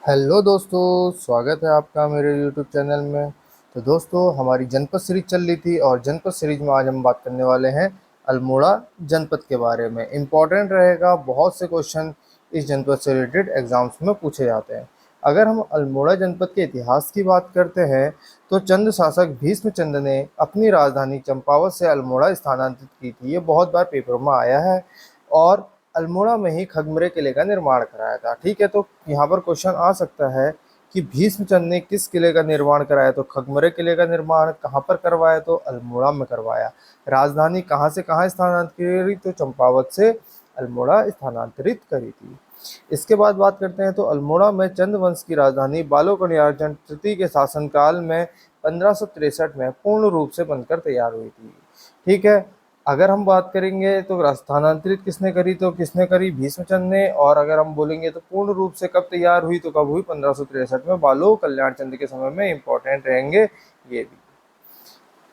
Hello दोस्तों, स्वागत है आपका मेरे यूट्यूब चैनल में। तो दोस्तों, हमारी जनपद सीरीज चल रही थी और जनपद सीरीज में आज हम बात करने वाले हैं अल्मोड़ा जनपद के बारे में। इम्पोर्टेंट रहेगा, बहुत से क्वेश्चन इस जनपद से रिलेटेड एग्जाम्स में पूछे जाते हैं। अगर हम अल्मोड़ा जनपद के इतिहास की बात करते हैं तो चंद शासक भीष्मचंद्र ने अपनी राजधानी चंपावत से अल्मोड़ा स्थानांतरित की थी। ये बहुत बार पेपर में आया है और अल्मोड़ा में ही खगमरे किले का निर्माण कराया था। ठीक है, तो यहाँ पर क्वेश्चन आ सकता है कि भीष्मचंद्र ने किस किले का निर्माण कराया, तो खगमरे किले का निर्माण कहाँ पर करवाया, तो अल्मोड़ा में करवाया। राजधानी कहाँ से कहाँ स्थानांतरित करी, तो चंपावत से अल्मोड़ा स्थानांतरित करी थी। इसके बाद बात करते हैं तो अल्मोड़ा में चंद वंश की राजधानी बालो कल्याण चंद तृतीय के शासनकाल में 1563 में पूर्ण रूप से बनकर तैयार हुई थी। ठीक है, अगर हम बात करेंगे तो स्थानांतरित किसने करी, तो किसने करी, भीष्मचंद्र ने। और अगर हम बोलेंगे तो पूर्ण रूप से कब तैयार हुई, तो कब हुई, 1563 में, बालो कल्याण चंद के समय में। इंपॉर्टेंट रहेंगे ये भी।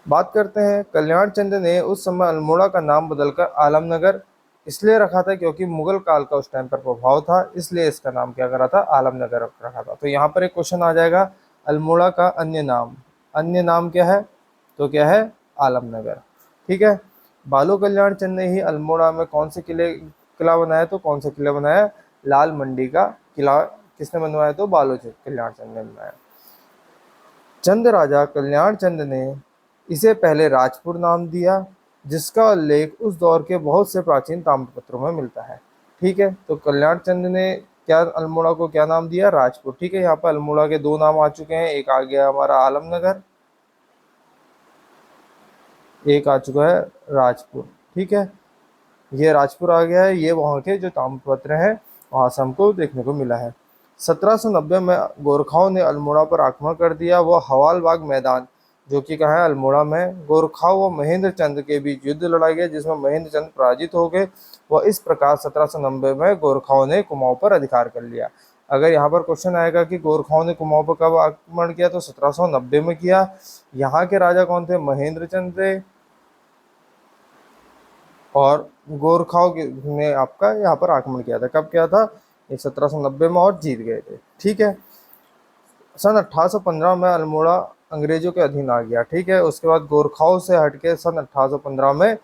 बात करते हैं, कल्याण चंद ने उस समय अल्मोड़ा का नाम बदलकर आलमनगर इसलिए रखा था क्योंकि मुगल काल का उस टाइम पर प्रभाव था, इसलिए इसका नाम क्या करा था, आलमनगर रखा था। तो यहाँ पर एक क्वेश्चन आ जाएगा, अल्मोड़ा का अन्य नाम क्या है, तो क्या है, आलमनगर। ठीक है, बालो कल्याण चंद ने ही अल्मोड़ा में कौन से किला बनाया, तो कौन सा किला बनाया, लाल मंडी का किला किसने बनवाया, तो बालो कल्याण चंद ने बनाया। चंद राजा कल्याण चंद ने इसे पहले राजपुर नाम दिया, जिसका उल्लेख उस दौर के बहुत से प्राचीन ताम्रपत्रों में मिलता है। ठीक है, तो कल्याण चंद ने क्या अल्मोड़ा को क्या नाम दिया, राजपुर। ठीक है, यहाँ पर अल्मोड़ा के दो नाम आ चुके हैं, एक आ गया हमारा आलमनगर, एक आ चुका है राजपुर। ठीक है, ये राजपुर आ गया है, ये वहाँ के जो ताम्रपत्र हैं वहाँ से हमको देखने को मिला है। 1790 में गोरखाओं ने अल्मोड़ा पर आक्रमण कर दिया। वह हवालबाग मैदान, जो कि कहाँ है, अल्मोड़ा में, गोरखाओं व महेंद्र चंद के बीच युद्ध लड़ा गया, जिसमें महेंद्र चंद पराजित हो गए। वह इस प्रकार 1790 में गोरखाओं ने कुमाऊं पर अधिकार कर लिया। अगर यहाँ पर क्वेश्चन आएगा कि गोरखाओं ने कुमाऊं पर कब आक्रमण किया, तो 1790 में किया। यहाँ के राजा कौन थे, महेंद्र चंद थे। और गोरखाओं ने आपका यहाँ पर आक्रमण किया था, कब किया था, ये 1790 में, और जीत गए थे। ठीक है, सन 1815 में अल्मोड़ा अंग्रेजों के अधीन आ गया। ठीक है, उसके बाद गोरखाओं से हटके सन 1815 में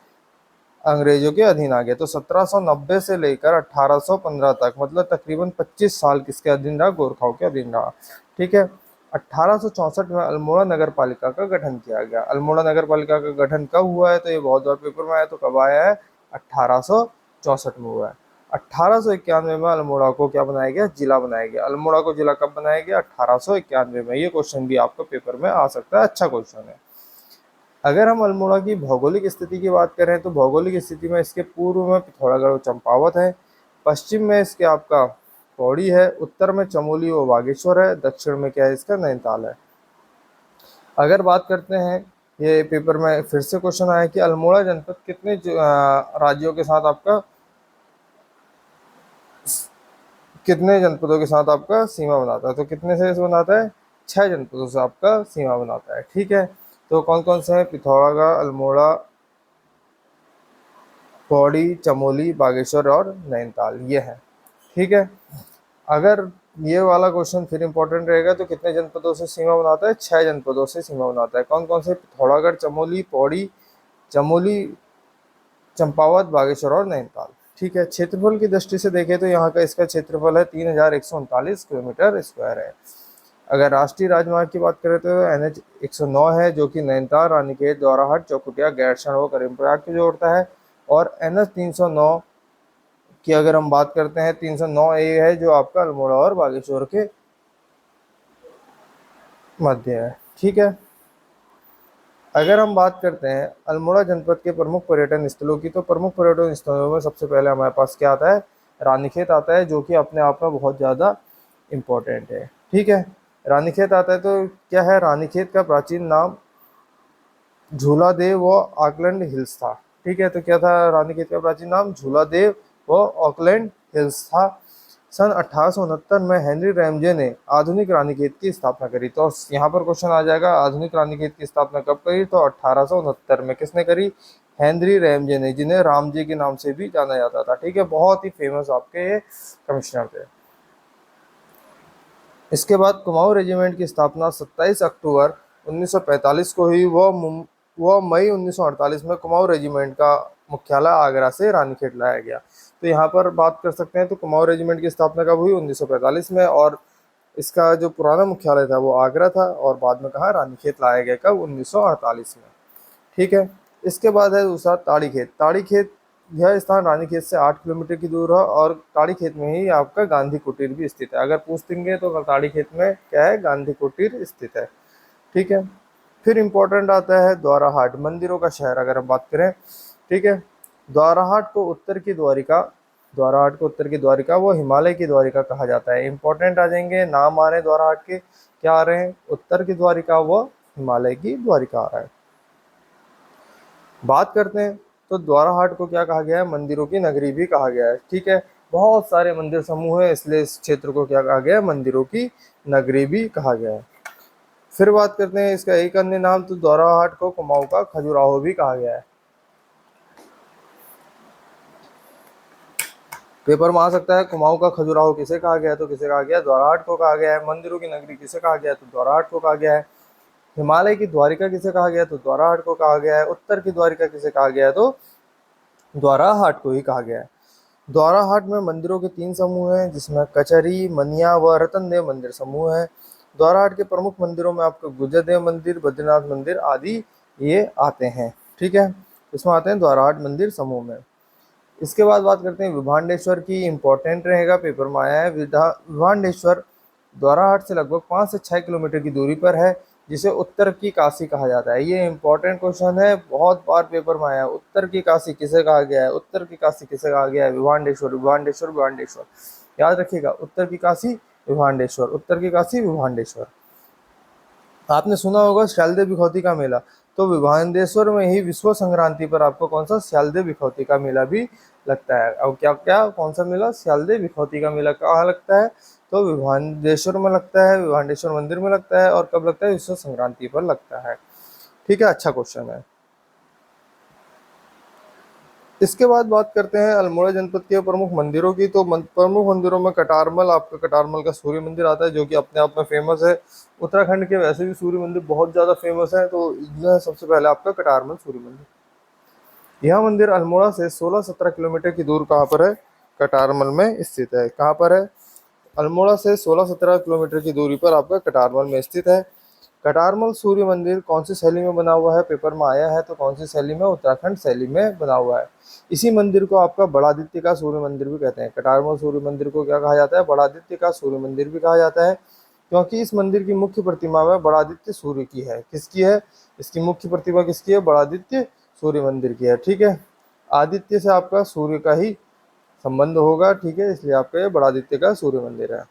अंग्रेजों के अधीन आ गया। तो 1790 से लेकर 1815 तक, मतलब तकरीबन 25 साल किसके अधीन रहा, गोरखाओं के अधीन रहा। ठीक है, 1864 में अल्मोड़ा नगर पालिका का गठन किया गया। अल्मोड़ा नगर पालिका का गठन कब हुआ है, तो ये बहुत बार पेपर में आया, तो कब आया है, 1864 में हुआ है। 1891 में अल्मोड़ा को क्या बनाया गया, जिला बनाया गया। अल्मोड़ा को जिला कब बनाया गया, 1891 में। ये क्वेश्चन भी आपको पेपर में आ सकता है, अच्छा क्वेश्चन है। अगर हम अल्मोड़ा की भौगोलिक स्थिति की बात करें तो भौगोलिक स्थिति में इसके पूर्व में पिथौरागढ़ और चंपावत है, पश्चिम में इसके आपका पौड़ी है, उत्तर में चमोली व बागेश्वर है, दक्षिण में क्या है, इसका नैनीताल है। अगर बात करते हैं, ये पेपर में फिर से क्वेश्चन आया कि अल्मोड़ा जनपद कितने राज्यों के साथ आपका, कितने जनपदों के साथ आपका सीमा बनाता है, तो कितने से बनाता है, 6 जनपदों से आपका सीमा बनाता है। ठीक है, तो कौन कौन से हैं, पिथौरागढ़, अल्मोड़ा, पौड़ी, चमोली, बागेश्वर और नैनीताल, ये है। ठीक है, अगर ये वाला क्वेश्चन फिर इंपॉर्टेंट रहेगा, तो कितने जनपदों से सीमा बनाता है, 6 जनपदों से सीमा बनाता है। कौन कौन से, पिथौरागढ़, चमोली, पौड़ी, चमोली, चंपावत, बागेश्वर और नैनीताल। ठीक है, क्षेत्रफल की दृष्टि से देखें तो यहाँ का इसका क्षेत्रफल है 3139 किलोमीटर स्क्वायर है। अगर राष्ट्रीय राजमार्ग की बात करें तो NH 109 है, जो कि नैनीताल, रानीखेत, दोराहट, चौखुटिया, गैरसैंण व करीमप्रयाग को जोड़ता है। और NH 309 की अगर हम बात करते हैं, 309A है, जो आपका अल्मोड़ा और बागेश्वर के मध्य है। ठीक है, अगर हम बात करते हैं अल्मोड़ा जनपद के प्रमुख पर्यटन स्थलों की, तो प्रमुख पर्यटन स्थलों में सबसे पहले हमारे पास क्या आता है, रानीखेत आता है, जो कि अपने आप में बहुत ज़्यादा इम्पोर्टेंट है। ठीक है, रानीखेत आता है, तो क्या है, रानीखेत का प्राचीन नाम झूला देव व ऑकलैंड हिल्स था। ठीक है, तो क्या था, रानीखेत का प्राचीन नाम झूला देव व ऑकलैंड हिल्स था। सन 1869 में हेनरी रैमजे ने आधुनिक रानीखेत की स्थापना करी। तो यहाँ पर क्वेश्चन आ जाएगा, आधुनिक रानीखेत की स्थापना कब करी, तो 1869 में। किसने करी, हेनरी रैमजे ने, जिन्हें रामजे के नाम से भी जाना जाता था। ठीक है, बहुत ही फेमस आपके ये कमिश्नर थे। इसके बाद कुमाऊं रेजिमेंट की स्थापना 27 अक्टूबर 1945 को हुई। वह मई 1948 में कुमाऊं रेजिमेंट का मुख्यालय आगरा से रानीखेत लाया गया। तो यहाँ पर बात कर सकते हैं, तो कुमाऊं रेजिमेंट की स्थापना कब हुई? 1945 में। और इसका जो पुराना मुख्यालय था वो आगरा था, और बाद में कहा रानीखेत लाया गया, कब? 1948 में। ठीक है। इसके बाद है दूसरा ताड़ीखेत। ताड़ीखेत, यह स्थान रानीखेत से 8 किलोमीटर की दूर है, और ताड़ीखेत में ही आपका गांधी कुटीर भी स्थित है। अगर पूछ देंगे तो ताड़ीखेत में क्या है? गांधी कुटीर स्थित है। ठीक है। फिर इंपॉर्टेंट आता है द्वाराहाट, मंदिरों का शहर अगर हम बात करें। ठीक है। द्वाराहाट को उत्तर की द्वारिका, द्वाराहाट को उत्तर की द्वारिका, वो हिमालय की द्वारिका कहा जाता है। इंपॉर्टेंट आ जाएंगे, नाम आ रहे हैं द्वाराहाट के, क्या आ रहे हैं? उत्तर की द्वारिका व हिमालय की द्वारिका आ रहा है। बात करते हैं तो द्वाराहाट को क्या कहा गया है? मंदिरों की नगरी भी कहा गया है। ठीक है। बहुत सारे मंदिर समूह है, इसलिए इस क्षेत्र को क्या कहा गया है? मंदिरों की नगरी भी कहा गया है। फिर बात करते हैं इसका एक अन्य नाम, तो द्वाराहाट को कुमाऊं का खजुराहो भी कहा गया है। पेपर में आ सकता है, कुमाऊं का खजुराहो किसे कहा गया है? तो किसे कहा गया? द्वाराहाट को कहा गया है। मंदिरों की नगरी किसे कहा गया है? तो द्वाराहाट को कहा गया है। हिमालय की द्वारिका किसे कहा गया है? तो द्वाराहाट को कहा गया है। उत्तर की द्वारिका किसे कहा गया है? तो द्वाराहाट को ही कहा गया है। द्वाराहाट में मंदिरों के 3 समूह हैं, जिसमें कचहरी, मनिया व रतन देव मंदिर समूह है। द्वाराहाट के प्रमुख मंदिरों में आपको गुर्जर देव मंदिर, बद्रीनाथ मंदिर आदि ये आते हैं। ठीक है। इसमें आते हैं द्वाराहाट मंदिर समूह में। इसके बाद बात करते हैं विभांडेश्वर की। इंपॉर्टेंट रहेगा, पेपर में आया है। विभांडेश्वर द्वाराहाट से लगभग 5 से 6 किलोमीटर की दूरी पर है, जिसे उत्तर की काशी कहा जाता है। ये इंपॉर्टेंट क्वेश्चन है, बहुत बार पेपर में आया है। उत्तर की काशी किसे कहा गया है? उत्तर की काशी किसे कहा गया है? विभांडेश्वर, विभांडेश्वर, विभांडेश्वर। याद रखिएगा, उत्तर की काशी विभांडेश्वर, उत्तर की काशी विभांडेश्वर। आपने सुना होगा श्यालदेव बिखौती का मेला, तो विभांडेश्वर में ही विश्व संक्रांति पर आपको कौन सा? श्यालदेव बिखौती का मेला भी लगता है। अब क्या क्या कौन सा मेला? श्यालदेव बिखौती का मेला कहाँ लगता है? तो विभांडेश्वर में लगता है, विभांडेश्वर मंदिर में लगता है। और कब लगता है? विश्व संक्रांति पर लगता है। ठीक है, अच्छा क्वेश्चन है। इसके बाद बात करते हैं अल्मोड़ा जनपद के प्रमुख मंदिरों की। तो प्रमुख मंदिरों में कटारमल, आपका कटारमल का सूर्य मंदिर आता है, जो कि अपने आप में फेमस है। उत्तराखंड के वैसे भी सूर्य मंदिर बहुत ज़्यादा फेमस है, तो इनमें सबसे पहले आपका कटारमल सूर्य मंदिर। यह मंदिर अल्मोड़ा से 16-17 किलोमीटर की दूर कहाँ पर है? कटारमल में स्थित है। कहाँ पर है? अल्मोड़ा से 16-17 किलोमीटर की दूरी पर आपका कटारमल में स्थित है। कटारमल सूर्य मंदिर कौन सी शैली में बना हुआ है? पेपर में आया है, तो कौन सी शैली में? उत्तराखंड शैली में बना हुआ है। इसी मंदिर को आपका बड़ादित्य का सूर्य मंदिर भी कहते हैं। कटारमल सूर्य मंदिर को क्या कहा जाता है? बड़ादित्य का सूर्य मंदिर भी कहा जाता है, क्योंकि इस मंदिर की मुख्य प्रतिमा में बड़ादित्य सूर्य की है। किसकी है? इसकी मुख्य प्रतिमा किसकी है? बड़ादित्य सूर्य मंदिर की है। ठीक है। आदित्य से आपका सूर्य का ही संबंध होगा, ठीक है, इसलिए आपका ये बड़ादित्य का सूर्य मंदिर है।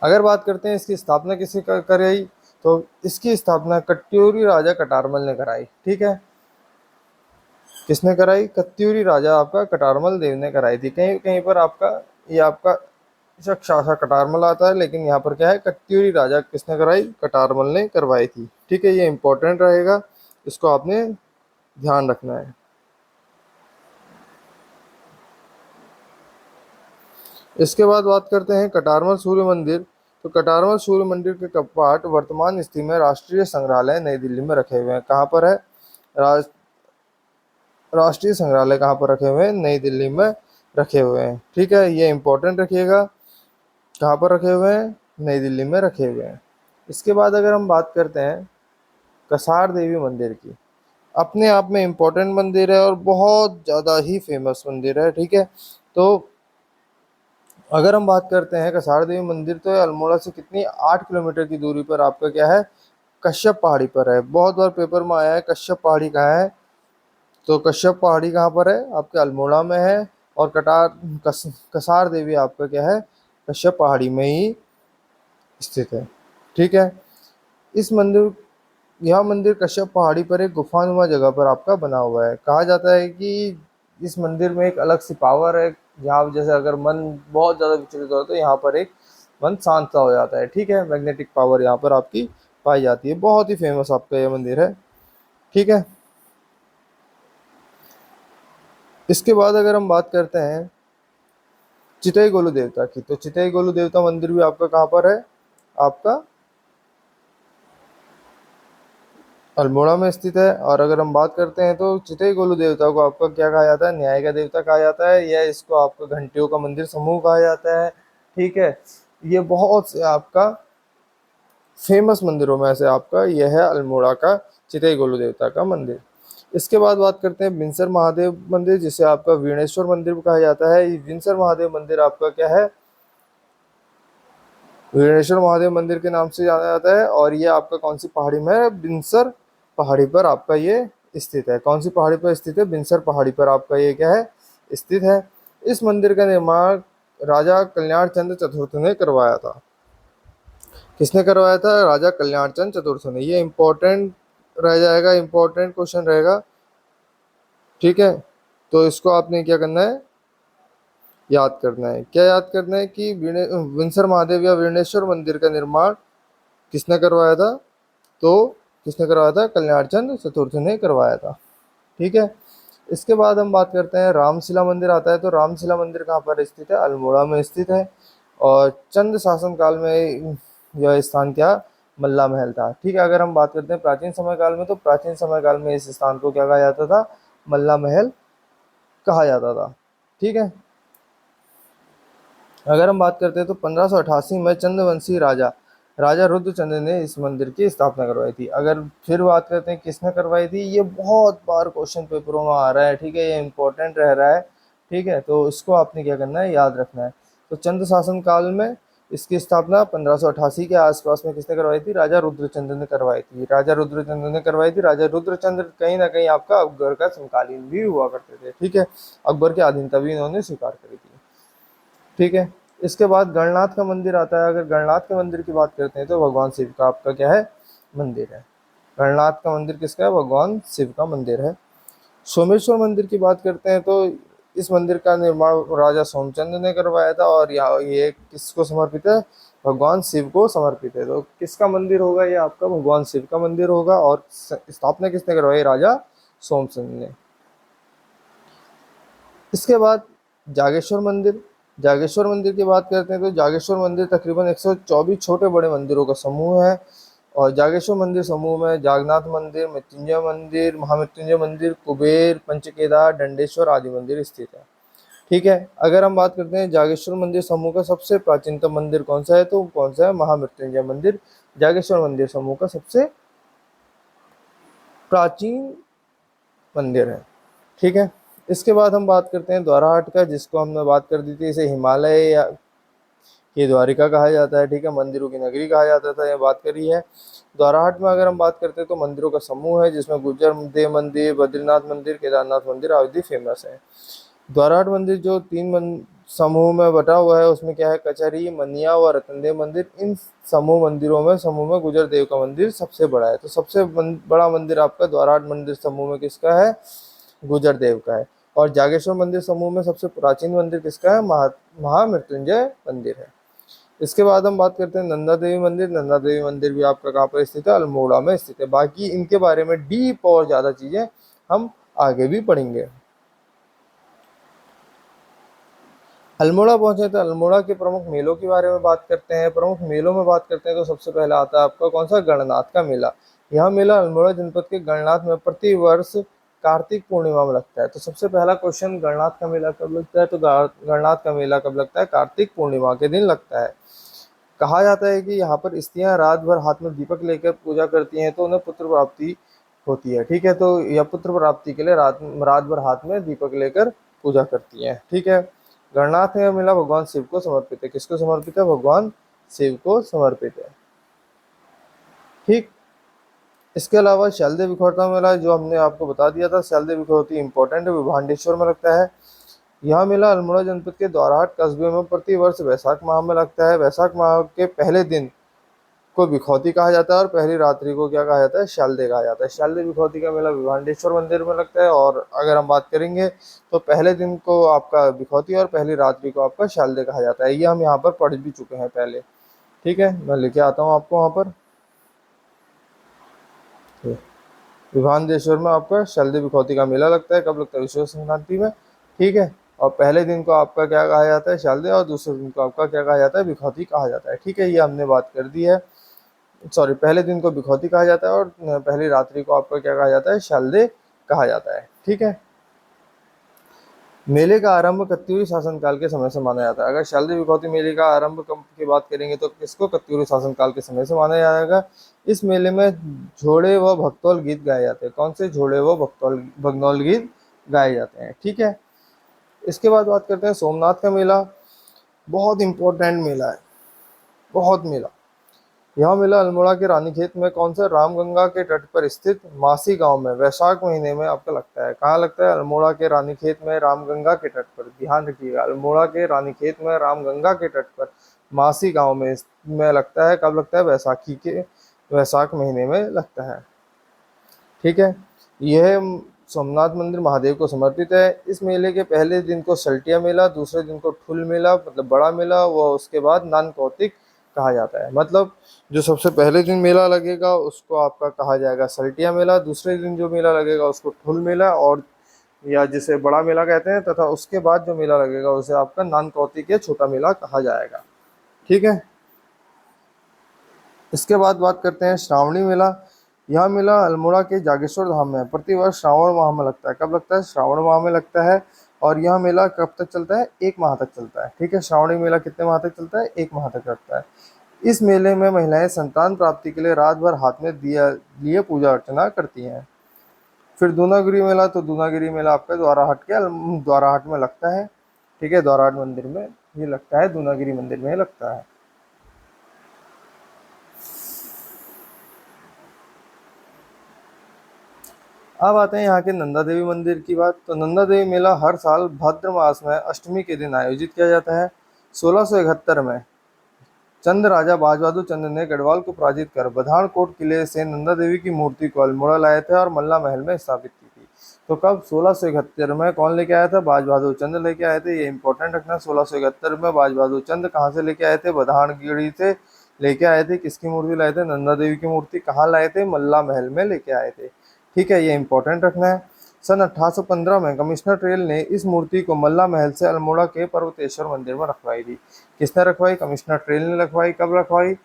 अगर बात करते हैं इसकी स्थापना किसने कराई, तो इसकी स्थापना कत्यूरी राजा कटारमल ने कराई। ठीक है। किसने कराई? कत्यूरी राजा आपका कटारमल देव ने कराई थी। कहीं कहीं पर आपका ये आपका शाखा कटारमल आता है, लेकिन यहाँ पर क्या है? कत्यूरी राजा किसने कराई? कटारमल ने करवाई थी। ठीक है, ये इंपॉर्टेंट रहेगा, इसको आपने ध्यान रखना है। इसके बाद बात करते हैं कटारमल सूर्य मंदिर। तो कटारमल सूर्य मंदिर के कपाट वर्तमान स्थिति में राष्ट्रीय संग्रहालय नई दिल्ली में रखे हुए हैं। कहाँ पर है? राष्ट्रीय संग्रहालय कहाँ पर रखे हुए हैं? नई दिल्ली में रखे हुए हैं। ठीक है, ये इंपॉर्टेंट रखिएगा। कहाँ पर रखे हुए हैं? नई दिल्ली में रखे हुए हैं। इसके बाद अगर हम बात करते हैं कसार देवी मंदिर की, अपने आप में इम्पोर्टेंट मंदिर है और बहुत ज़्यादा ही फेमस मंदिर है। ठीक है। तो अगर हम बात करते हैं कसार देवी मंदिर, तो अल्मोड़ा से कितनी? 8 किलोमीटर की दूरी पर आपका क्या है? कश्यप पहाड़ी पर है। बहुत बार पेपर में आया है कश्यप पहाड़ी कहाँ है, तो कश्यप पहाड़ी कहाँ पर है? आपके अल्मोड़ा में है। और कसार देवी आपका क्या है? कश्यप पहाड़ी में ही स्थित है। ठीक है। इस मंदिर यह मंदिर कश्यप पहाड़ी पर एक गुफानुमा जगह पर आपका बना हुआ है। कहा जाता है कि इस मंदिर में एक अलग सी पावर है, जहाँ जैसे अगर मन बहुत ज़्यादा विचलित हो तो यहाँ पर एक मन शांत सा हो जाता है। ठीक है, मैग्नेटिक पावर यहाँ पर आपकी पाई जाती है। बहुत ही फेमस आपका यह मंदिर है। ठीक है। इसके बाद अगर हम बात करते हैं चितई गोलू देवता की। तो चितई गोलू देवता मंदिर भी आपका कहाँ पर है, आपका अल्मोड़ा में स्थित है। और अगर हम बात करते हैं तो चितई गोलू देवता को आपका क्या कहा जाता है, न्याय का देवता कहा जाता है, या इसको आपका घंटियों का मंदिर समूह कहा जाता है। ठीक है, ये बहुत से आपका फेमस मंदिरों में से आपका यह है अल्मोड़ा का चितई गोलू देवता का मंदिर। इसके बाद बात करते हैं बिनसर महादेव मंदिर, जिसे आपका वीणेश्वर मंदिर भी कहा जाता है। ये बिनसर महादेव मंदिर आपका क्या है, वीरेश्वर महादेव मंदिर के नाम से जाना जाता है। और ये आपका कौन सी पहाड़ी में है, बिनसर पहाड़ी पर आपका ये स्थित है। कौन सी पहाड़ी पर स्थित है, बिनसर पहाड़ी पर आपका ये क्या है, स्थित है। इस मंदिर का निर्माण राजा कल्याण चंद्र चतुर्थ ने करवाया था। किसने करवाया था, राजा कल्याण चंद चतुर्थ ने। ये इंपॉर्टेंट रह जाएगा, इंपॉर्टेंट क्वेश्चन रहेगा। ठीक है, तो इसको आपने क्या करना है, याद करना है। क्या याद करना है कि बिनसर महादेव या वीणेश्वर मंदिर का निर्माण किसने करवाया था, तो किसने करवाया था, कल्याण चंद चतुर्थ ने करवाया था। ठीक है, इसके बाद हम बात करते हैं रामशिला मंदिर आता है। तो रामशिला मंदिर कहाँ पर स्थित है, अल्मोड़ा में स्थित है। और चंद शासन काल में यह स्थान क्या, मल्ला महल था। ठीक है, अगर हम बात करते हैं प्राचीन समय काल में, तो प्राचीन समय काल में इस स्थान को क्या कहा जाता था, मल्ला महल कहा जाता था। ठीक है, अगर हम बात करते हैं तो 1588 में चंद्रवंशी राजा राजा रुद्रचंद ने इस मंदिर की स्थापना करवाई थी। अगर फिर बात करते हैं किसने करवाई थी, ये बहुत बार क्वेश्चन पेपरों में आ रहा है। ठीक है, ये इंपॉर्टेंट रह रहा है। ठीक है, तो इसको आपने क्या करना है, याद रखना है। तो चंद्र शासन काल में इसकी स्थापना 1588 के आसपास में किसने करवाई थी, राजा रुद्रचंद ने करवाई थी। राजा रुद्रचंद ने करवाई थी। राजा रुद्रचंद कहीं ना कहीं आपका अकबर का समकालीन भी हुआ करते थे। ठीक है, अकबर की अधीनता भी इन्होंने स्वीकार करी थी। ठीक है, इसके बाद गणनाथ का मंदिर आता है। अगर गणनाथ के मंदिर की बात करते हैं तो भगवान शिव का आपका क्या है, मंदिर है। गणनाथ का मंदिर किसका है, भगवान शिव का मंदिर है। सोमेश्वर मंदिर की बात करते हैं तो इस मंदिर का निर्माण राजा सोमचंद ने करवाया था। और यहाँ ये किसको समर्पित है, भगवान शिव को समर्पित है। तो किसका मंदिर होगा, ये आपका भगवान शिव का मंदिर होगा। और स्थापना किसने करवाई, राजा सोमचंद ने। इसके बाद जागेश्वर मंदिर। जागेश्वर मंदिर की बात करते हैं तो जागेश्वर मंदिर तकरीबन 124 छोटे बड़े मंदिरों का समूह है। और जागेश्वर मंदिर समूह में जागनाथ मंदिर, मृत्युंजय मंदिर, महामृत्युंजय मंदिर, कुबेर, पंचकेदार, दंडेश्वर आदि मंदिर स्थित है। ठीक है, अगर हम बात करते हैं जागेश्वर मंदिर समूह का सबसे प्राचीनतम मंदिर कौन सा है, तो कौन सा है, महामृत्युंजय मंदिर जागेश्वर मंदिर समूह का सबसे प्राचीन मंदिर है। ठीक है, इसके बाद हम बात करते हैं द्वाराहाट का, जिसको हमने बात कर दी थी, इसे हिमालय या ये द्वारिका कहा जाता है। ठीक है, मंदिरों की नगरी कहा जाता था, ये बात करी है। द्वाराहाट में अगर हम बात करते हैं तो मंदिरों का समूह है, जिसमें गुज्जर देव मंदिर, बद्रीनाथ मंदिर, केदारनाथ मंदिर आदि फेमस है। द्वाराहाट मंदिर जो समूह में बटा हुआ है, उसमें क्या है, कचहरी, मनिया व रतनदेव मंदिर। इन समूह में गुजर देव का मंदिर सबसे बड़ा है। तो सबसे बड़ा मंदिर आपका द्वाराहाट मंदिर समूह में किसका है, गुजर देव का है। और जागेश्वर मंदिर समूह में सबसे प्राचीन मंदिर किसका है, महामृत्युंजय मंदिर है। इसके बाद हम बात करते हैं नंदा देवी मंदिर। नंदा देवी मंदिर भी आपका कहाँ पर स्थित है, अल्मोड़ा में स्थित है। बाकी इनके बारे में डीप और ज़्यादा चीज़ें हम आगे भी पढ़ेंगे। अल्मोड़ा पहुंचे तो अल्मोड़ा के प्रमुख मेलों के बारे में बात करते हैं। प्रमुख मेलों में बात करते हैं तो सबसे पहला आता है आपका कौन सा, गणनाथ का मेला। यह मेला अल्मोड़ा जनपद के गणनाथ में प्रति वर्ष कार्तिक पूर्णिमा में लगता है। तो सबसे पहला क्वेश्चन, गणनाथ का मेला कब लगता है, तो गणनाथ का मेला कब लगता है, कार्तिक पूर्णिमा के दिन लगता है। कहा जाता है कि यहाँ पर स्त्रियां रात भर हाथ में दीपक लेकर पूजा करती हैं, तो उन्हें पुत्र प्राप्ति होती है। ठीक है, तो यह पुत्र प्राप्ति के लिए रात रात भर हाथ में दीपक लेकर पूजा करती हैं। ठीक है, गणनाथ में मेला भगवान शिव को समर्पित है। किसको समर्पित है, भगवान शिव को समर्पित है। ठीक, इसके अलावा शैलदेव विखोरता मेला जो हमने आपको बता दिया था, शैलदेव विखोरती इंपॉर्टेंट है, विभांडेश्वर में लगता है। यह मेला अल्मोड़ा जनपद के द्वाराहाट कस्बे में प्रति वर्ष वैशाख माह में लगता है। वैशाख माह के पहले दिन को बिखौती कहा जाता है और पहली रात्रि को क्या कहा जाता है, शालदे कहा जाता है। शालदे बिखौती का मेला विभांडेश्वर मंदिर में लगता है। और अगर हम बात करेंगे तो पहले दिन को आपका बिखौती और पहली रात्रि को आपका शालदे कहा जाता है। ये हम यहाँ पर पढ़ भी चुके हैं पहले। ठीक है, मैं लेके आता हूँ आपको वहाँ पर। विभांडेश्वर में आपका शालदे बिखौती का मेला लगता है। कब लगता है, विश्व संक्रांति में। ठीक है, और पहले दिन को आपका क्या कहा जाता है, शालदे, और दूसरे दिन को आपका क्या कहा जाता है, बिखौती कहा जाता है। ठीक है, ये हमने बात कर दी है। सॉरी, पहले दिन को बिखौती कहा जाता है और पहली रात्रि को आपका क्या कहा जाता है, शालदे कहा जाता है। ठीक है, मेले का आरंभ कत्यूरी शासनकाल के समय से माना जाता है। अगर शालदे बिखौती मेले का आरंभ की बात करेंगे तो किसको, कत्यूरी शासनकाल के समय से माना जाएगा। इस मेले में झोड़े व भक्तौल गीत गाए जाते हैं। कौन से झोड़े व भगनौल गीत गाए जाते हैं। ठीक है, इसके बाद बात करते हैं सोमनाथ का मेला। बहुत इंपॉर्टेंट मेला है, बहुत मेला। यह मेला अल्मोड़ा के रानीखेत में कौन सा, रामगंगा के तट पर स्थित मासी गांव में वैशाख महीने में आपका लगता है। कहाँ लगता है, अल्मोड़ा के रानीखेत में रामगंगा के तट पर। ध्यान रखिएगा, अल्मोड़ा के रानीखेत में रामगंगा के तट पर मासी गांव में लगता है। कब लगता है, वैसाखी के वैशाख महीने में लगता है। ठीक है, यह सोमनाथ मंदिर महादेव को समर्पित है। इस मेले के पहले दिन को सल्टिया मेला, दूसरे दिन को ठुल मेला मतलब बड़ा मेला, व उसके बाद नान कौतिक कहा जाता है। मतलब जो सबसे पहले दिन मेला लगेगा उसको आपका कहा जाएगा सल्टिया मेला, दूसरे दिन जो मेला लगेगा उसको ठुल मेला, और या जिसे बड़ा मेला कहते हैं, तथा उसके बाद जो मेला लगेगा उसे आपका नान कौतिक या छोटा मेला कहा जाएगा। ठीक है, इसके बाद बात करते हैं श्रावणी मेला। यह मेला अल्मोड़ा के जागेश्वर धाम में प्रतिवर्ष श्रावण माह में लगता है। कब लगता है, श्रावण माह में लगता है। और यह मेला कब तक चलता है, 1 माह तक चलता है। ठीक है, श्रावणी मेला कितने माह तक चलता है, 1 माह तक चलता है। इस मेले में महिलाएं संतान प्राप्ति के लिए रात भर हाथ में दिया लिए पूजा अर्चना करती हैं। फिर दूनागिरी मेला, तो दूनागिरी मेला आपका द्वाराहाट में लगता है। ठीक है, द्वाराहाट मंदिर में ये लगता है, दूनागिरी मंदिर में लगता है। अब आते हैं यहाँ के नंदा देवी मंदिर की बात। तो नंदा देवी मेला हर साल भाद्र मास में अष्टमी के दिन आयोजित किया जाता है। 1671 में चंद राजा बाज बहादुर चंद ने गढ़वाल को पराजित कर बधानकोट किले से नंदा देवी की मूर्ति को अल्मोड़ा लाए थे और मल्ला महल में स्थापित की थी। तो कब, 1671 में कौन लेके आया था, बाज बहादुर चंद लेके आए थे। ये इंपॉर्टेंट रखना, 1671 में बाज बहादुर चंद कहाँ से लेके आए थे, बधानगढ़ी से लेके आए थे। किसकी मूर्ति लाए थे, नंदा देवी की मूर्ति। कहाँ लाए थे, मल्ला महल में लेके आए थे। ठीक है, ये इंपॉर्टेंट रखना है। सन 1815 में कमिश्नर ट्रेल ने इस मूर्ति को मल्ला महल से अल्मोड़ा के पर्वतेश्वर मंदिर में रखवाई थी। किसने रखवाई, कमिश्नर ट्रेल ने रखवाई। कब रखवाई,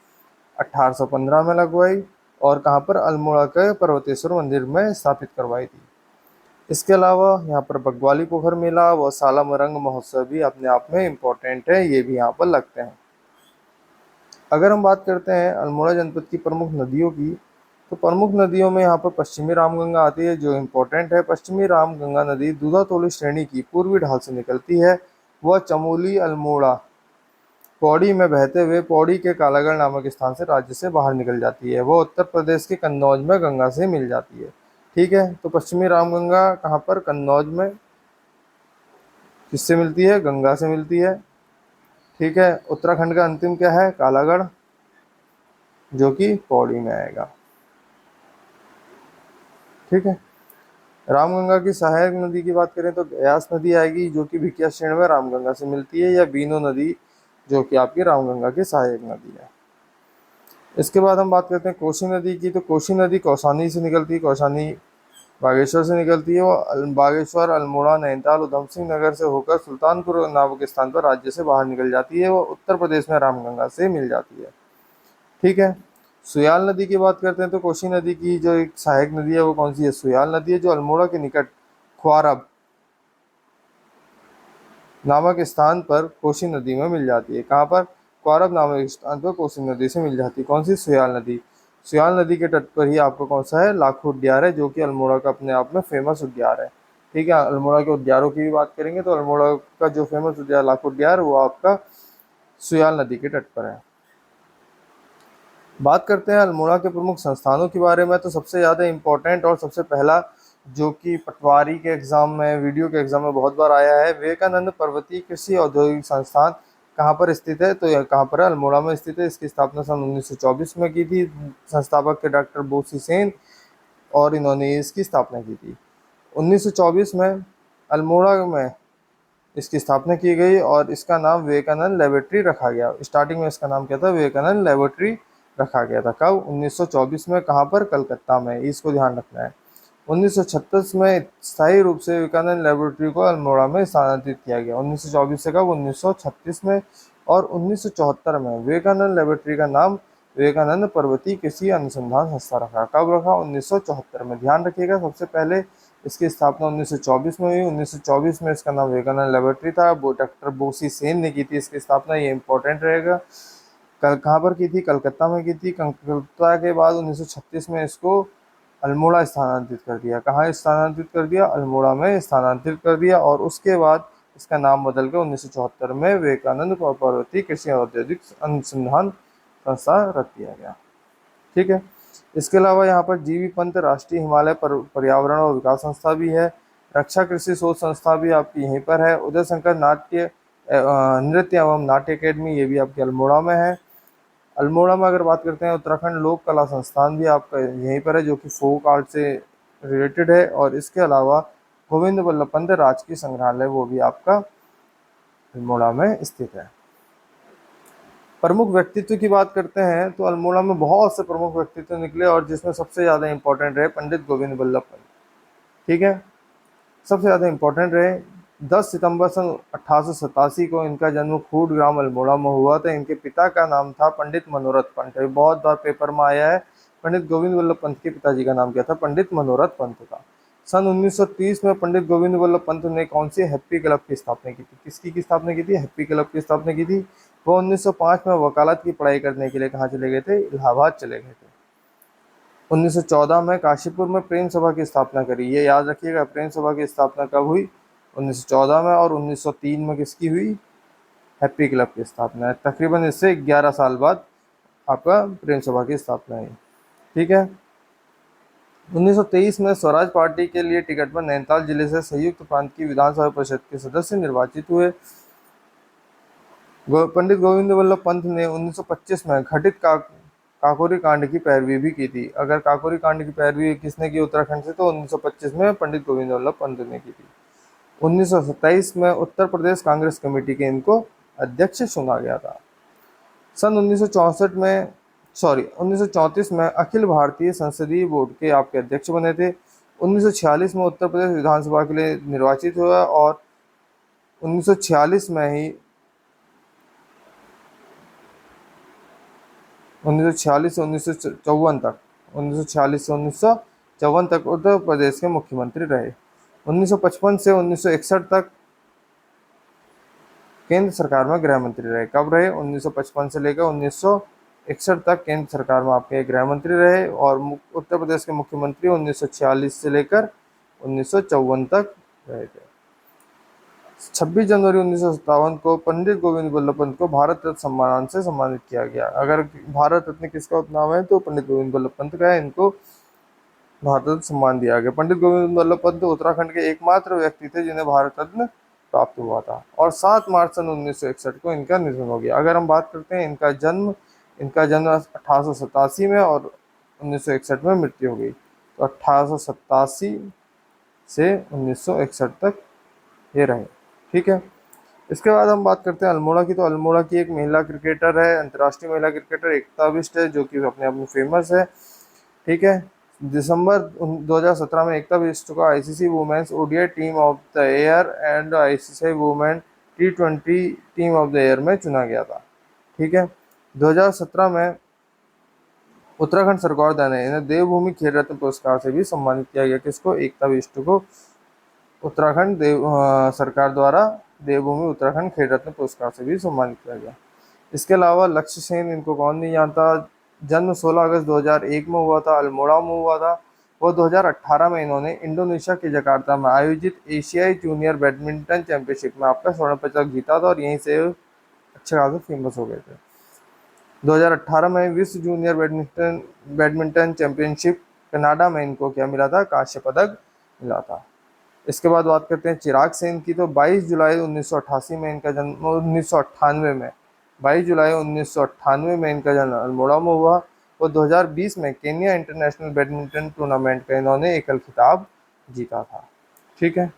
1815 में लगवाई। और कहाँ पर, अल्मोड़ा के पर्वतेश्वर मंदिर में स्थापित करवाई थी। इसके अलावा यहाँ पर बग्वाली पोखर मेला व सालामरंग महोत्सव भी अपने आप में इम्पोर्टेंट है, ये भी यहाँ पर लगते हैं। अगर हम बात करते हैं अल्मोड़ा जनपद की प्रमुख नदियों की, तो प्रमुख नदियों में यहाँ पर पश्चिमी रामगंगा आती है जो इम्पोर्टेंट है। पश्चिमी रामगंगा नदी दूधातोली श्रेणी की पूर्वी ढाल से निकलती है। वह चमोली अल्मोड़ा पौड़ी में बहते हुए पौड़ी के कालागढ़ नामक स्थान से राज्य से बाहर निकल जाती है। वह उत्तर प्रदेश के कन्नौज में गंगा से मिल जाती है। ठीक है, तो पश्चिमी रामगंगा कहाँ पर, कन्नौज में। किससे मिलती है, गंगा से मिलती है। ठीक है, उत्तराखंड का अंतिम क्या है, कालागढ़, जो कि पौड़ी में आएगा। ठीक है, रामगंगा की सहायक नदी की बात करें तो ब्यास नदी आएगी, जो कि भिकिया श्रेणी में रामगंगा से मिलती है, या बीनो नदी, जो कि आपकी रामगंगा की सहायक नदी है। इसके बाद हम बात करते हैं कोसी नदी की। तो कोसी नदी कौसानी से निकलती है, कौसानी बागेश्वर से निकलती है। वो बागेश्वर, अल्मोड़ा, नैनीताल, उधम सिंह नगर से होकर सुल्तानपुर नामक स्थान पर राज्य से बाहर निकल जाती है। वो उत्तर प्रदेश में रामगंगा से मिल जाती है। ठीक है, सुयाल नदी की बात करते हैं तो कोसी नदी की जो एक सहायक नदी है वो कौन सी है, सुयाल नदी है, जो अल्मोड़ा के निकट ख्वारब नामक स्थान पर कोसी नदी में मिल जाती है। कहाँ पर, ख्वारब नामक स्थान पर कोसी नदी से मिल जाती है। कौन सी, सुयाल नदी। सुयाल नदी के तट पर ही आपका कौन सा है, लाखो उद्यार है, जो कि अल्मोड़ा का अपने आप में फेमस उद्यार है। ठीक है, अल्मोड़ा के उद्यारों की भी बात करेंगे तो अल्मोड़ा का जो फेमस उद्यार लाखो उद्यार वो आपका सुयाल नदी के तट पर है। बात करते हैं अल्मोड़ा के प्रमुख संस्थानों के बारे में, तो सबसे ज़्यादा इम्पोर्टेंट और सबसे पहला जो कि पटवारी के एग्ज़ाम में, वीडियो के एग्ज़ाम में बहुत बार आया है, विवेकानंद पर्वतीय कृषि औद्योगिक संस्थान कहाँ पर स्थित है, तो यह कहाँ पर है, अल्मोड़ा में स्थित है। इसकी स्थापना सन 1924 में की थी। संस्थापक थे डॉक्टर बोसी सेन, और इन्होंने इसकी स्थापना की थी 1924 में। अल्मोड़ा में इसकी स्थापना की गई और इसका नाम विवेकानंद लेबोरेटरी रखा गया। स्टार्टिंग में इसका नाम क्या था, विवेकानंद लेबोरेटरी रखा गया था। कब, 1924 में। कहाँ पर, कलकत्ता में, इसको ध्यान रखना है। 1936 में स्थायी रूप से विवेकानंद लेबोरेटरी को अल्मोड़ा में स्थानांतरित किया गया। 1924 से कब? 1936 में। और 1974 में विवेकानंद लेबोरेटरी का नाम विवेकानंद पर्वतीय कृषि अनुसंधान संस्था रखा। कब रखा? 1974 में। ध्यान रखिएगा, सबसे पहले इसकी स्थापना 1924 में हुई। 1924 में इसका नाम विवेकानंद लेबोरेटरी था। डॉक्टर बोसी सेन ने की थी इसकी स्थापना, ये इंपॉर्टेंट रहेगा। कल कहाँ पर की थी? कलकत्ता में की थी। कलकत्ता के बाद 1936 में इसको अल्मोड़ा स्थानांतरित कर दिया। कहाँ स्थानांतरित कर दिया? अल्मोड़ा में स्थानांतरित कर दिया। और उसके बाद इसका नाम बदल कर 1974 में विवेकानंद पर्वतीय कृषि औद्योगिक अनुसंधान संस्था रख दिया गया। ठीक है। इसके अलावा यहाँ पर जीवी पंत राष्ट्रीय हिमालय पर्यावरण और विकास संस्था भी है। रक्षा कृषि शोध संस्था भी आपकी यहीं पर है। उदय शंकर नृत्य एवं नाट्य अकेडमी, ये भी आपके अल्मोड़ा में है। अल्मोड़ा में अगर बात करते हैं, उत्तराखंड लोक कला संस्थान भी आपका यहीं पर है, जो कि फोक आर्ट से रिलेटेड है। और इसके अलावा गोविंद बल्लभ पंत राजकीय संग्रहालय, वो भी आपका अल्मोड़ा में स्थित है। प्रमुख व्यक्तित्व की बात करते हैं तो अल्मोड़ा में बहुत से प्रमुख व्यक्तित्व निकले, और जिसमें सबसे ज़्यादा इंपॉर्टेंट रहे पंडित गोविंद बल्लभ पंत। ठीक है, सबसे ज़्यादा इंपॉर्टेंट रहे। 10 सितंबर सन 1887 को इनका जन्म खूड ग्राम अल्मोड़ा में हुआ था। इनके पिता का नाम था पंडित मनोरथ पंत। ये बहुत बार पेपर में आया है। पंडित गोविंद बल्लभ पंत के पिताजी का नाम क्या था? पंडित मनोरथ पंत था। सन 1930 में पंडित गोविंद बल्लभ पंत ने कौन सी हैप्पी क्लब की स्थापना की थी? किसकी की स्थापना की थी? हैप्पी क्लब की स्थापना की थी। वो 1905 में वकालत की पढ़ाई करने के लिए कहाँ चले गए थे? इलाहाबाद चले गए थे। 1914 में काशीपुर में प्रेम सभा की स्थापना करी। ये याद रखिएगा, प्रेम सभा की स्थापना कब हुई? 1914 में। और 1903 में किसकी हुई? हैप्पी क्लब की स्थापना है। तकरीबन इससे 11 साल बाद आपका प्रेम सभा की स्थापना हुई। ठीक है। 1923 में स्वराज पार्टी के लिए टिकट पर नैनीताल जिले से संयुक्त प्रांत की विधानसभा परिषद के सदस्य निर्वाचित हुए। पंडित गोविंद बल्लभ पंत ने 1925 में घटित काकोरी कांड की पैरवी भी की थी। अगर काकोरी कांड की पैरवी किसने की उत्तराखंड से? तो 1925 में पंडित गोविंद बल्लभ पंत ने की थी। 1927 में उत्तर प्रदेश कांग्रेस कमेटी के इनको अध्यक्ष चुना गया था। सन 1934 में अखिल भारतीय संसदीय बोर्ड के आपके अध्यक्ष बने थे। 1946 में उत्तर प्रदेश विधानसभा के लिए निर्वाचित हुआ। और 1946 में ही 1946 से 1954 तक 1946 से 1954 तक उत्तर प्रदेश के मुख्यमंत्री रहे। 1955 से 1961 तक केंद्र सरकार में गृह मंत्री रहे। कब रहे? 1955 से लेकर 1961 तक केंद्र सरकार में आपके गृह मंत्री रहे। और उत्तर प्रदेश के मुख्यमंत्री 1946 से लेकर 1954 तक रहे थे। 26 जनवरी 1957 को पंडित गोविंद बल्लभ पंत को भारत रत्न सम्मान से सम्मानित किया गया। अगर भारत रत्न किसका उपनाम है? तो पंडित गोविंद बल्लभ पंत का है। इनको भारत रत्न सम्मान दिया गया। पंडित गोविंद बल्लभ पंत उत्तराखंड के एकमात्र व्यक्ति थे जिन्हें भारत रत्न प्राप्त हुआ था। और 7 मार्च सन 1961 को इनका निधन हो गया। अगर हम बात करते हैं इनका जन्म 1887 में और 1961 में मृत्यु हो गई। तो 1887 से 1961 तक ये रहे। ठीक है। इसके बाद हम बात करते हैं अल्मोड़ा की। तो अल्मोड़ा की एक महिला क्रिकेटर है, अंतर्राष्ट्रीय महिला क्रिकेटर एकता बिष्ट है, जो कि अपने आप में फेमस है। ठीक है। दिसंबर 2017 में एकता बिष्ट को ICC women's ODI team of the year and ICC women टी20 टीम ऑफ द ईयर में चुना गया था। ठीक है। 2017 में उत्तराखंड सरकार द्वारा इन्हें देवभूमि खेल रत्न पुरस्कार से भी सम्मानित किया गया। किसको? एकता बिष्ट को उत्तराखंड सरकार द्वारा देवभूमि उत्तराखंड खेल रत्न पुरस्कार से भी सम्मानित किया गया। इसके अलावा लक्ष्य सेन, इनको कौन नहीं जानता। जन्म 16 अगस्त 2001 में हुआ था, अल्मोड़ा में हुआ था। वो 2018 में इन्होंने इंडोनेशिया के जकार्ता में आयोजित एशियाई जूनियर बैडमिंटन चैंपियनशिप में आपका स्वर्ण पदक जीता था, और यहीं से अच्छे खासे फेमस हो गए थे। 2018 में विश्व जूनियर बैडमिंटन चैंपियनशिप कनाडा में इनको क्या मिला था? कांस्य पदक मिला था। इसके बाद बात करते हैं चिराग सेन की। तो 22 जुलाई 1988 में इनका जन्म 1998 में 22 जुलाई 1998 में इनका जन्म अल्मोड़ा में हुआ। और 2020 में केन्या इंटरनेशनल बैडमिंटन टूर्नामेंट का इन्होंने एकल खिताब जीता था। ठीक है।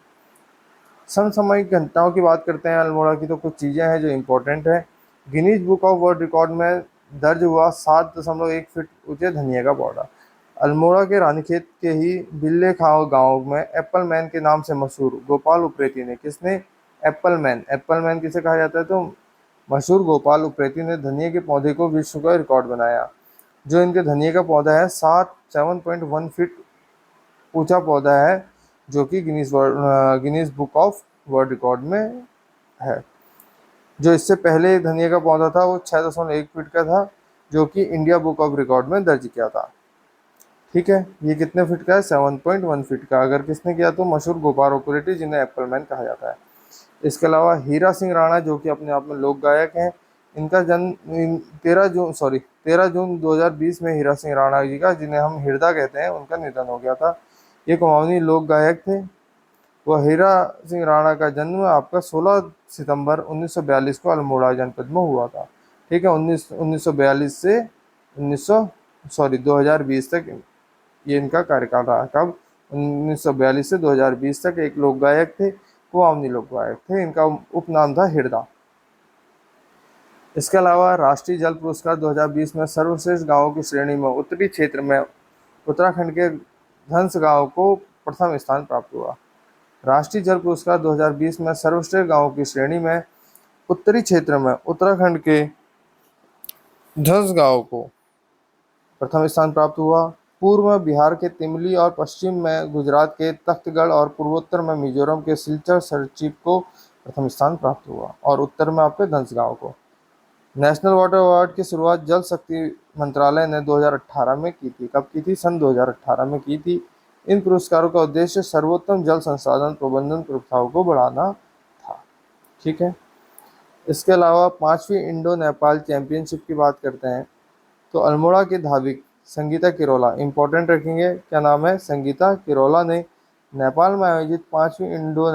समसामयिक घटनाओं की बात करते हैं अल्मोड़ा की। तो कुछ चीज़ें हैं जो इम्पोर्टेंट है। Guinness book of world record में दर्ज हुआ 7.1 फीट ऊंचे धनिया का पौधा। अल्मोड़ा के रानीखेत के ही बिल्ले खाओ गांव में एप्पल मैन के नाम से मशहूर गोपाल उप्रेती ने, किसने, एप्पल मैन किसे कहा जाता है, तो मशहूर गोपाल उप्रेती ने धनिया के पौधे को विश्व का रिकॉर्ड बनाया। जो इनके धनिया का पौधा है 7.1 फीट ऊंचा पौधा है, जो कि Guinness book of world record में है। जो इससे पहले धनिया का पौधा था वो 6.1 फीट का था, जो कि इंडिया बुक ऑफ रिकॉर्ड में दर्ज किया था। ठीक है, ये कितने फीट का है, 7.1 फीट का। अगर किसने किया, तो मशहूर गोपाल उप्रेती, जिन्हें एप्पल मैन कहा जाता है। इसके अलावा हीरा सिंह राणा, जो कि अपने आप में लोक गायक हैं, इनका जन्म 13 जून 2020 में हीरा सिंह राणा जी का, जिन्हें हम हिरदा कहते हैं, उनका निधन हो गया था। ये कुमाऊनी लोक गायक थे। वह हीरा सिंह राणा का जन्म आपका 16 सितंबर 1942 को अल्मोड़ा जनपद में हुआ था। ठीक है, 1942 से 2020 तक ये इनका कार्यकाल रहा। कब, 1942 से 2020 तक एक लोक गायक थे, कुमाऊनी लोक गायक थे। इनका उपनाम था हिरदा। इसके अलावा राष्ट्रीय जल पुरस्कार 2020 में सर्वश्रेष्ठ गांवों की श्रेणी में उत्तरी क्षेत्र में उत्तराखंड के धंस गांव को प्रथम स्थान प्राप्त हुआ। राष्ट्रीय जल पुरस्कार 2020 में सर्वश्रेष्ठ गांवों की श्रेणी में उत्तरी क्षेत्र में उत्तराखंड के धंस गांव को प्रथम स्थान प्राप्त हुआ। पूर्व में बिहार के तिमली और पश्चिम में गुजरात के तख्तगढ़ और पूर्वोत्तर में मिजोरम के सिलचर सरचीप को प्रथम स्थान प्राप्त हुआ, और उत्तर में आपके धंसगांव को। नेशनल वाटर अवार्ड की शुरुआत जल शक्ति मंत्रालय ने 2018 में की थी। कब की थी, सन 2018 में की थी। इन पुरस्कारों का उद्देश्य सर्वोत्तम जल संसाधन प्रबंधन प्रथाओं को बढ़ाना था। ठीक है, इसके अलावा 5वीं इंडो नेपाल चैंपियनशिप की बात करते हैं, तो अल्मोड़ा की धाविक संगीता किरोला, इंपॉर्टेंट रखेंगे, क्या नाम है, संगीता किरोला ने नेपाल में आयोजित 5वीं इंडो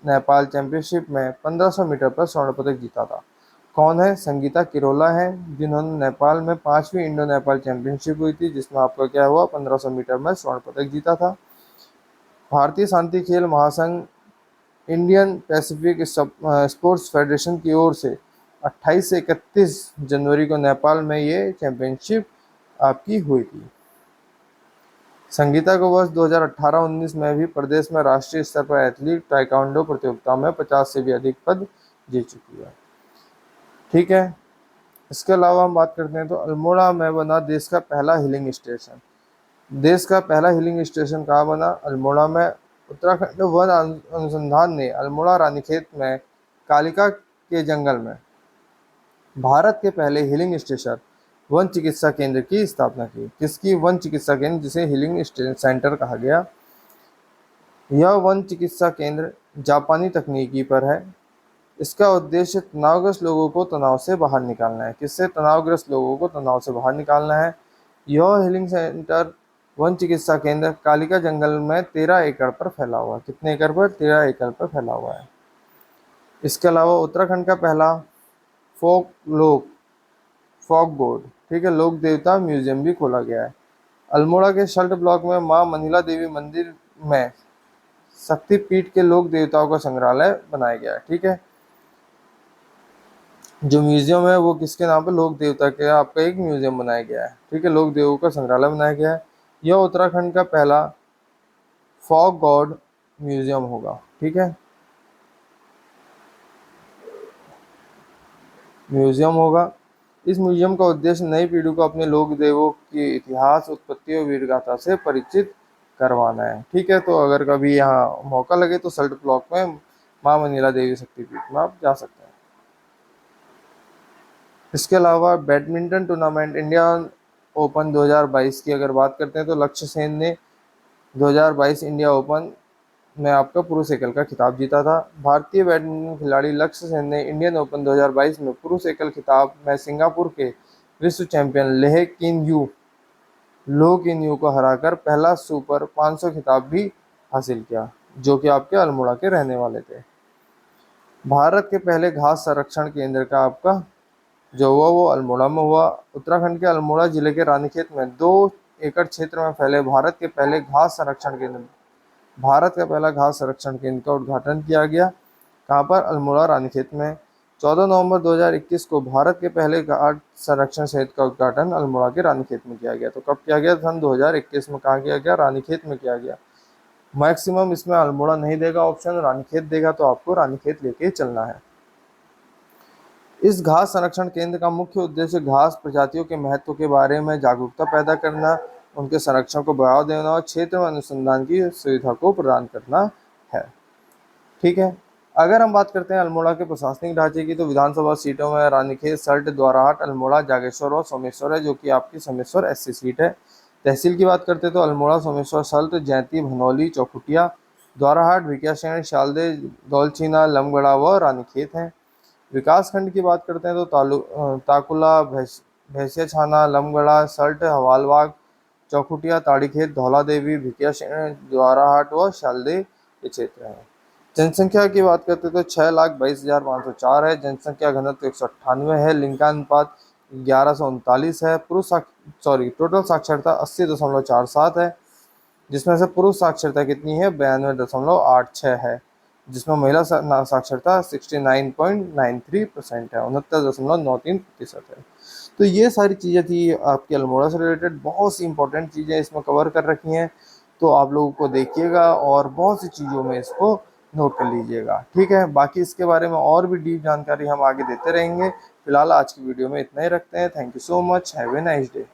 नेपाल चैंपियनशिप में 1500 मीटर पर स्वर्ण पदक जीता था। कौन है, संगीता किरोला है, जिन्होंने नेपाल में 5वीं इंडो नेपाल चैंपियनशिप हुई थी, जिसमें आपका क्या हुआ, 1500 मीटर में स्वर्ण पदक जीता था। भारतीय शांति खेल महासंघ इंडियन पैसिफिक स्पोर्ट्स फेडरेशन की ओर से 28 से 31 जनवरी को नेपाल में ये चैंपियनशिप आपकी हुई थी। संगीता को वर्ष 2018-19 में भी प्रदेश में राष्ट्रीय स्तर पर एथलीट ताइक्वांडो प्रतियोगिता में 50 से भी अधिक पद जीत चुकी है। ठीक है, इसके अलावा हम बात करते हैं, तो अल्मोड़ा में बना देश का पहला हिलिंग स्टेशन। देश का पहला हिलिंग स्टेशन कहाँ बना, अल्मोड़ा में। उत्तराखंड वन अनुसंधान ने अल्मोड़ा रानीखेत में कालिका के जंगल में भारत के पहले हिलिंग स्टेशन वन चिकित्सा केंद्र की स्थापना की। किसकी, वन चिकित्सा केंद्र, जिसे हिलिंग सेंटर कहा गया। यह वन चिकित्सा केंद्र जापानी तकनीकी पर है। इसका उद्देश्य तनावग्रस्त लोगों को तनाव से बाहर निकालना है। किससे, तनावग्रस्त लोगों को तनाव से बाहर निकालना है। यह हिलिंग सेंटर वन चिकित्सा केंद्र कालिका जंगल में 13 एकड़ पर फैला हुआ है। कितने एकड़ पर, 13 एकड़ पर फैला हुआ है। इसके अलावा उत्तराखंड का पहला फॉक बोर्ड, ठीक है, लोक देवता म्यूजियम भी खोला गया है। अल्मोड़ा के शल्ट ब्लॉक में मां मंहिला देवी मंदिर में शक्तिपीठ के लोक देवताओं का संग्रहालय बनाया गया है। ठीक है, जो म्यूजियम है वो किसके नाम पे, लोक देवता के आपका एक म्यूजियम बनाया गया है। ठीक है, लोक देवों का संग्रहालय बनाया गया है। यह उत्तराखंड का पहला फॉग गॉड म्यूजियम होगा। ठीक है, म्यूजियम होगा। इस म्यूजियम का उद्देश्य नई पीढ़ी को अपने लोक देवों की इतिहास, उत्पत्ति और वीरगाथा से परिचित करवाना है। ठीक है, तो अगर कभी यहाँ मौका लगे तो सल्ट ब्लॉक में मां मंहिला देवी शक्तिपीठ में आप जा सकते हैं। इसके अलावा बैडमिंटन टूर्नामेंट इंडिया ओपन 2022 की अगर बात करते हैं, तो लक्ष्य सेन ने 2022 इंडिया ओपन में आपका पुरुष एकल का खिताब जीता था। भारतीय बैडमिंटन खिलाड़ी लक्ष्य सेन ने इंडियन ओपन 2022 में पुरुष एकल खिताब में सिंगापुर के विश्व चैंपियन लो किन यू को हराकर पहला सुपर 500 खिताब भी हासिल किया, जो कि आपके अल्मोड़ा के रहने वाले थे। भारत के पहले घास संरक्षण केंद्र का आपका जो हुआ वो अल्मोड़ा में हुआ। उत्तराखंड के अल्मोड़ा जिले के रानीखेत में 2 एकड़ क्षेत्र में फैले भारत का पहला घास संरक्षण केंद्र का उद्घाटन किया गया। कहाँ पर, अल्मोड़ा रानीखेत में। 14 नवंबर 2021 को भारत के पहले घाट संरक्षण क्षेत्र का उद्घाटन अल्मोड़ा के रानीखेत में किया गया। तो कब किया गया? सन 2021 में। कहाँ किया गया? रानीखेत में किया गया। मैक्सिमम इसमें अल्मोड़ा नहीं देगा ऑप्शन, रानीखेत देगा, तो आपको रानीखेत लेके चलना है। इस घास संरक्षण केंद्र का मुख्य उद्देश्य घास प्रजातियों के महत्व के बारे में जागरूकता पैदा करना, उनके संरक्षण को बढ़ावा देना और क्षेत्र में अनुसंधान की सुविधा को प्रदान करना है। ठीक है। अगर हम बात करते हैं अल्मोड़ा के प्रशासनिक ढांचे की, तो विधानसभा सीटों में रानीखेत, सल्ट, द्वाराहाट, अल्मोड़ा, जागेश्वर और सोमेश्वर है, जो कि आपकी सोमेश्वर एससी सीट है। तहसील की बात करते हैं तो अल्मोड़ा, सोमेश्वर, सल्ट, जैंती, भनौली, चौखुटिया, द्वाराहाट, भिकियाशैन, शालदे, दौलछीना, लमगढ़ा व रानीखेत हैं। विकास खंड की बात करते हैं तो ताकुला, भैंसिया छाना, लमगढ़ा, सल्ट, हवालबाग, चौखुटिया, ताड़ीखेत, धौला देवी, भिकियाशैन, द्वाराहाट व शालदे ये क्षेत्र हैं। जनसंख्या की बात करते हैं तो 6,22,504 है। जनसंख्या घनत्व 198 है। लिंगानुपात 1139 है। टोटल साक्षरता 80.47 है, जिसमें से पुरुष साक्षरता कितनी है? 92.86 है, जिसमें महिला साक्षरता 69.93% है, 69.93% है। तो ये सारी चीज़ें थी आपकी अल्मोड़ा से रिलेटेड। बहुत सी इंपॉर्टेंट चीज़ें इसमें कवर कर रखी हैं, तो आप लोगों को देखिएगा और बहुत सी चीज़ों में इसको नोट कर लीजिएगा। ठीक है। बाकी इसके बारे में और भी डीप जानकारी हम आगे देते रहेंगे। फिलहाल आज की वीडियो में इतना ही रखते हैं। Thank you so much. Have a nice day.